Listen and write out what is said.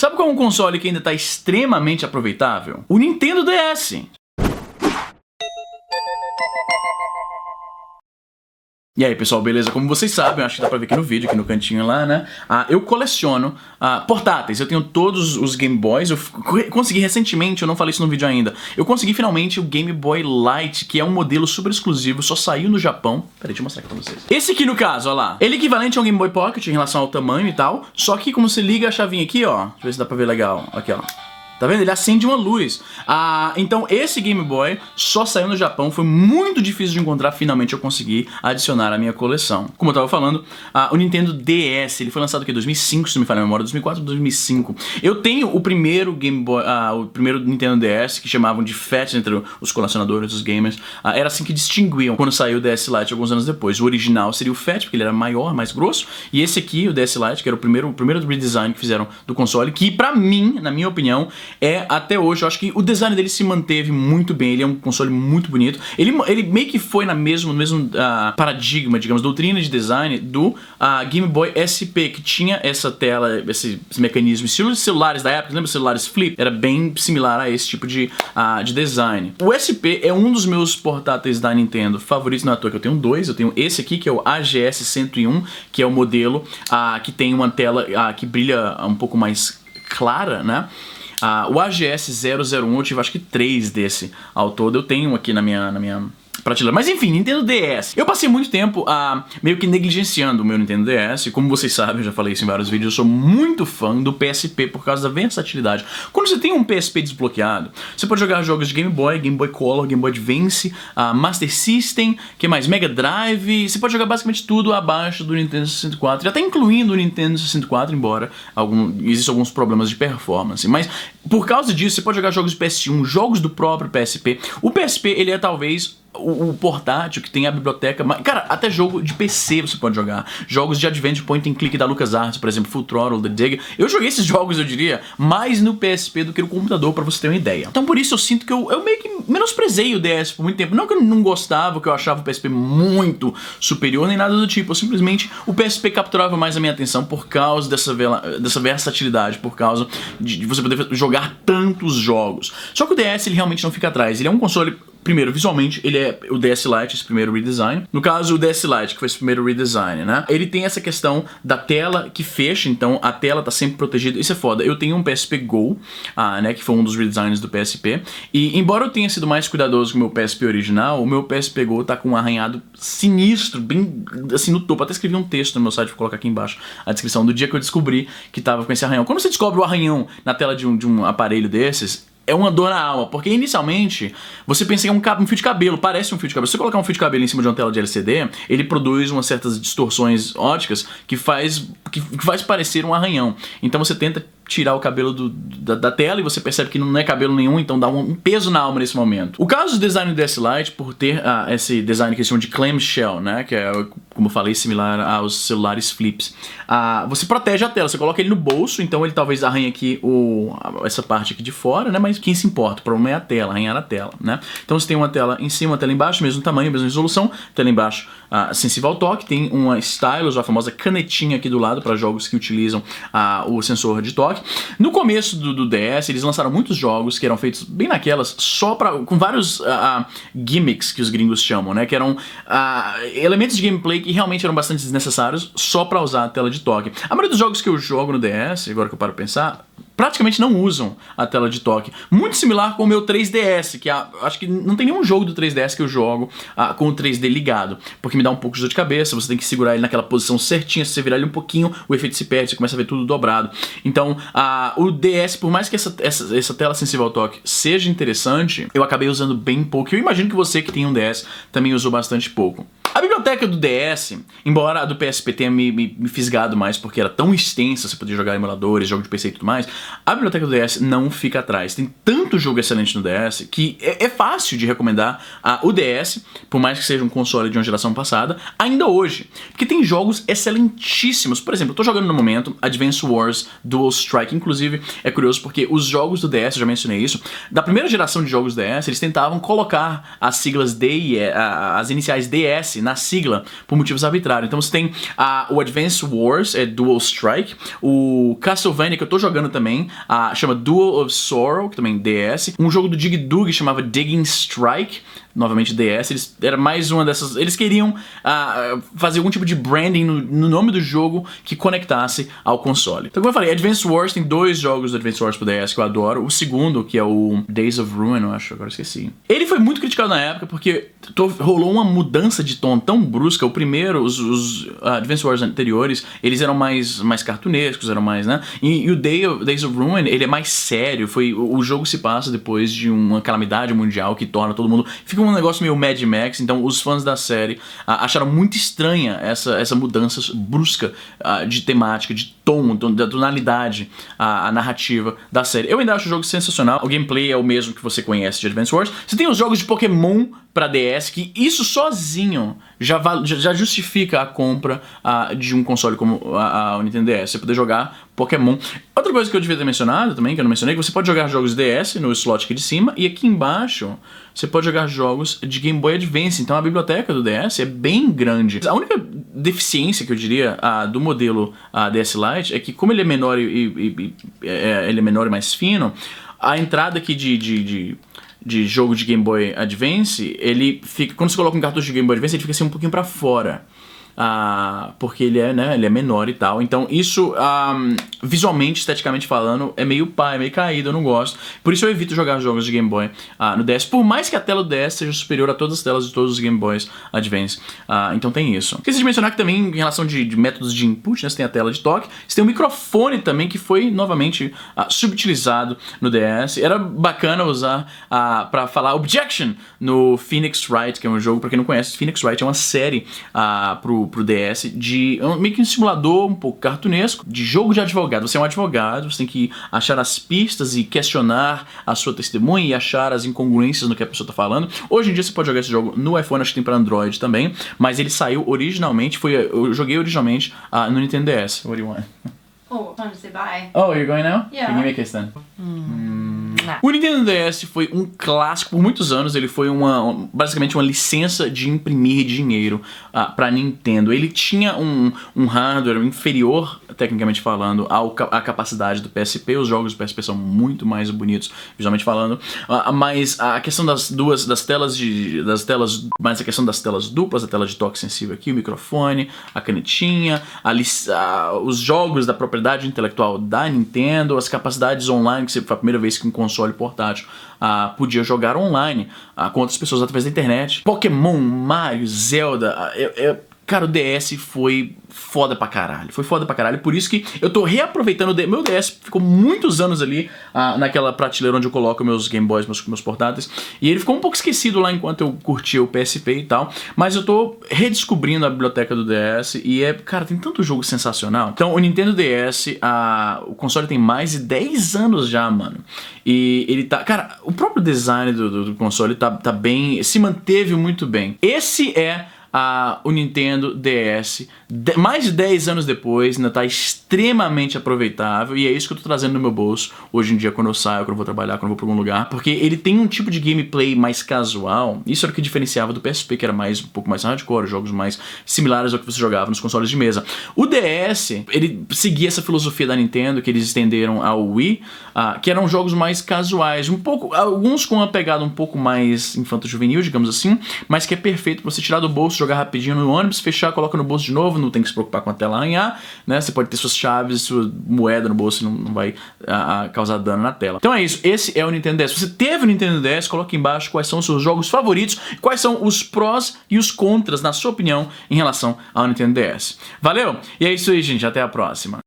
Sabe qual é um console que ainda está extremamente aproveitável? O Nintendo DS. E aí pessoal, beleza? Como vocês sabem, acho que dá pra ver aqui no vídeo, aqui no cantinho lá, né? Eu coleciono portáteis, eu tenho todos os Game Boys, eu consegui recentemente, eu não falei isso no vídeo ainda, eu consegui finalmente o Game Boy Light, que é um modelo super exclusivo, só saiu no Japão. Peraí, deixa eu mostrar aqui pra vocês. Esse aqui no caso, ó lá, ele é equivalente a um Game Boy Pocket em relação ao tamanho e tal, só que como você liga a chavinha aqui, ó, deixa eu ver se dá pra ver legal, aqui ó. Tá vendo? Ele acende uma luz. Então esse Game Boy só saiu no Japão, foi muito difícil de encontrar, finalmente eu consegui adicionar à minha coleção. Como eu tava falando, o Nintendo DS, ele foi lançado aqui em 2005, se não me falha a memória, 2004 ou 2005. Eu tenho o primeiro Game Boy, o primeiro Nintendo DS, que chamavam de FAT entre os colecionadores, os gamers. Era assim que distinguiam quando saiu o DS Lite alguns anos depois. O original seria o FAT, porque ele era maior, mais grosso, e esse aqui, o DS Lite, que era o primeiro redesign que fizeram do console, que pra mim, na minha opinião, até hoje, eu acho que o design dele se manteve muito bem, ele é um console muito bonito. Ele meio que foi no mesmo paradigma, digamos, doutrina de design do Game Boy SP, que tinha essa tela, esse mecanismo, estilo de celulares da época, lembra os celulares flip? Era bem similar a esse tipo de design. O SP é um dos meus portáteis da Nintendo favoritos, não é à toa que eu tenho dois. Eu tenho esse aqui, que é o AGS 101, que é o modelo que tem uma tela que brilha um pouco mais clara, né? O AGS 001, eu tive acho que 3 desse ao todo. Eu tenho aqui na minha prateleira. Mas enfim, Nintendo DS. Eu passei muito tempo meio que negligenciando o meu Nintendo DS. Como vocês sabem, eu já falei isso em vários vídeos, eu sou muito fã do PSP por causa da versatilidade. Quando você tem um PSP desbloqueado, você pode jogar jogos de Game Boy Color, Game Boy Advance, Master System, que mais? Mega Drive. Você pode jogar basicamente tudo abaixo do Nintendo 64, até incluindo o Nintendo 64, embora existam alguns problemas de performance. Mas por causa disso, você pode jogar jogos de PS1, jogos do próprio PSP. O PSP, ele é talvez o portátil que tem a biblioteca, cara, até jogo de PC você pode jogar, jogos de adventure point and click da LucasArts, por exemplo, Full Throttle, The Digger. Eu joguei esses jogos, eu diria, mais no PSP do que no computador, pra você ter uma ideia. Então por isso eu sinto que eu meio que menosprezei o DS por muito tempo. Não que eu não gostava, que eu achava o PSP muito superior, nem nada do tipo. Simplesmente o PSP capturava mais a minha atenção por causa dessa versatilidade, por causa de você poder jogar tantos jogos. Só que o DS, ele realmente não fica atrás. Ele é um console. Primeiro, visualmente, ele é o DS Lite, esse primeiro redesign. No caso, o DS Lite, que foi esse primeiro redesign, né? Ele tem essa questão da tela que fecha, então a tela tá sempre protegida. Isso é foda. Eu tenho um PSP Go, né, que foi um dos redesigns do PSP. E embora eu tenha sido mais cuidadoso com o meu PSP original, o meu PSP Go tá com um arranhado sinistro, bem assim no topo. Até escrevi um texto no meu site, vou colocar aqui embaixo a descrição do dia que eu descobri que tava com esse arranhão. Quando você descobre o arranhão na tela de um aparelho desses, é uma dor na alma, porque inicialmente você pensa que é um fio de cabelo, parece um fio de cabelo. Se você colocar um fio de cabelo em cima de uma tela de LCD, ele produz umas certas distorções ópticas que faz parecer um arranhão. Então você tenta tirar o cabelo da tela e você percebe que não é cabelo nenhum, então dá um peso na alma nesse momento. O caso do design do DS Lite, por ter esse design que eles chamam de clamshell, né, que é, como eu falei, similar aos celulares flips, você protege a tela, você coloca ele no bolso, então ele talvez arranhe aqui essa parte aqui de fora, né, mas quem se importa? O problema é a tela, arranhar a tela, né? Então você tem uma tela em cima, uma tela embaixo, mesmo tamanho, mesma resolução, tela embaixo sensível ao toque, tem uma stylus, a famosa canetinha aqui do lado para jogos que utilizam o sensor de toque. No começo do DS, eles lançaram muitos jogos que eram feitos bem naquelas, com vários gimmicks que os gringos chamam, né? Que eram elementos de gameplay que realmente eram bastante desnecessários só pra usar a tela de toque. A maioria dos jogos que eu jogo no DS, agora que eu paro pra pensar, praticamente não usam a tela de toque. Muito similar com o meu 3DS, que acho que não tem nenhum jogo do 3DS que eu jogo com o 3D ligado, porque me dá um pouco de dor de cabeça, você tem que segurar ele naquela posição certinha, se você virar ele um pouquinho, o efeito se perde, você começa a ver tudo dobrado. Então, o DS, por mais que essa tela sensível ao toque seja interessante, eu acabei usando bem pouco. Eu imagino que você que tem um DS também usou bastante pouco. A biblioteca do DS, embora a do PSP tenha me fisgado mais porque era tão extensa, você podia jogar emuladores, jogo de PC e tudo mais, a biblioteca do DS não fica atrás. Tem tanto jogo excelente no DS que é fácil de recomendar o DS, por mais que seja um console de uma geração passada, ainda hoje. Porque tem jogos excelentíssimos. Por exemplo, eu tô jogando no momento Advance Wars Dual Strike. Inclusive, é curioso porque os jogos do DS, eu já mencionei isso, da primeira geração de jogos DS, eles tentavam colocar as siglas D e as iniciais DS DS na sigla por motivos arbitrários. Então você tem o Advance Wars, Dual Strike, o Castlevania, que eu tô jogando também, chama Duel of Sorrow, que também é DS, um jogo do Dig Dug chamava Digging Strike, novamente DS, era mais uma dessas, eles queriam fazer algum tipo de branding no nome do jogo que conectasse ao console. Então, como eu falei, Advance Wars, tem 2 jogos do Advance Wars pro DS que eu adoro, o segundo, que é o Days of Ruin, eu acho, agora eu esqueci. Ele foi muito criticado na época porque rolou uma mudança de tom tão brusca. O primeiro, os Advance Wars anteriores, eles eram mais cartunescos, eram mais, né? E o Days of Ruin, ele é mais sério, o jogo se passa depois de uma calamidade mundial que torna todo mundo... Fica um negócio meio Mad Max, então os fãs da série acharam muito estranha essa mudança brusca de temática, de tom, da tonalidade, a narrativa da série. Eu ainda acho o jogo sensacional, o gameplay é o mesmo que você conhece de Advance Wars. Você tem os jogos de Pokémon pra DS, que isso sozinho já justifica a compra de um console como o Nintendo DS. Você poder jogar Pokémon. Outra coisa que eu devia ter mencionado também, que eu não mencionei, é que você pode jogar jogos DS no slot aqui de cima, e aqui embaixo você pode jogar jogos de Game Boy Advance. Então a biblioteca do DS é bem grande. A única deficiência que eu diria do modelo DS Lite é que, como ele é menor ele é menor e mais fino, a entrada aqui de jogo de Game Boy Advance, ele fica, quando você coloca um cartucho de Game Boy Advance, ele fica assim um pouquinho pra fora. Porque ele é menor e tal. Então isso, visualmente, esteticamente falando, é meio caído, eu não gosto. Por isso eu evito jogar jogos de Game Boy no DS, por mais que a tela do DS seja superior a todas as telas de todos os Game Boys Advance. Então tem isso. Esqueci de mencionar que também, em relação de métodos de input, né, você tem a tela de toque, você tem um microfone também, que foi novamente subutilizado no DS. Era bacana usar pra falar Objection no Phoenix Wright, que é um jogo, pra quem não conhece, Phoenix Wright é uma série pro DS de meio que um simulador um pouco cartunesco de jogo de advogado. Você é um advogado, você tem que achar as pistas e questionar a sua testemunha e achar as incongruências no que a pessoa tá falando. Hoje em dia você pode jogar esse jogo no iPhone, acho que tem pra Android também, mas ele saiu originalmente, eu joguei originalmente no Nintendo DS. What do you want? Oh, time to say bye. Oh, you're going now? Yeah. Give me a kiss then. O Nintendo DS foi um clássico por muitos anos. Ele foi basicamente uma licença de imprimir dinheiro pra Nintendo. Ele tinha um hardware inferior, tecnicamente falando, à capacidade do PSP. Os jogos do PSP são muito mais bonitos, visualmente falando. Mas a questão das telas, mas a questão das telas duplas, a tela de toque sensível aqui, o microfone, a canetinha, os jogos da propriedade intelectual da Nintendo, as capacidades online, que foi a primeira vez que um console portátil podia jogar online com outras pessoas através da internet. Pokémon, Mario, Zelda, cara, o DS foi foda pra caralho. Foi foda pra caralho. Por isso que eu tô reaproveitando meu DS. Ficou muitos anos ali naquela prateleira onde eu coloco meus Game Boys, meus portáteis. E ele ficou um pouco esquecido lá enquanto eu curtia o PSP e tal. Mas eu tô redescobrindo a biblioteca do DS. E cara, tem tanto jogo sensacional. Então, o Nintendo DS, o console tem mais de 10 anos já, mano. E ele tá... Cara, o próprio design do console tá bem... Se manteve muito bem. Esse é o Nintendo DS, mais de 10 anos depois, ainda está extremamente aproveitável, e é isso que eu tô trazendo no meu bolso hoje em dia quando eu saio, quando eu vou trabalhar, quando eu vou pra algum lugar, porque ele tem um tipo de gameplay mais casual. Isso era o que diferenciava do PSP, que era um pouco mais hardcore, jogos mais similares ao que você jogava nos consoles de mesa. O DS, ele seguia essa filosofia da Nintendo, que eles estenderam ao Wii, que eram jogos mais casuais, alguns com uma pegada um pouco mais infanto-juvenil, digamos assim, mas que é perfeito pra você tirar do bolso, jogar rapidinho no ônibus, fechar, coloca no bolso de novo, não tem que se preocupar com a tela arranhar, né? Você pode ter suas chaves, sua moeda no bolso e não vai causar dano na tela. Então é isso, esse é o Nintendo DS. Se você teve o Nintendo DS, coloque embaixo quais são os seus jogos favoritos, quais são os prós e os contras, na sua opinião, em relação ao Nintendo DS. Valeu? E é isso aí, gente. Até a próxima.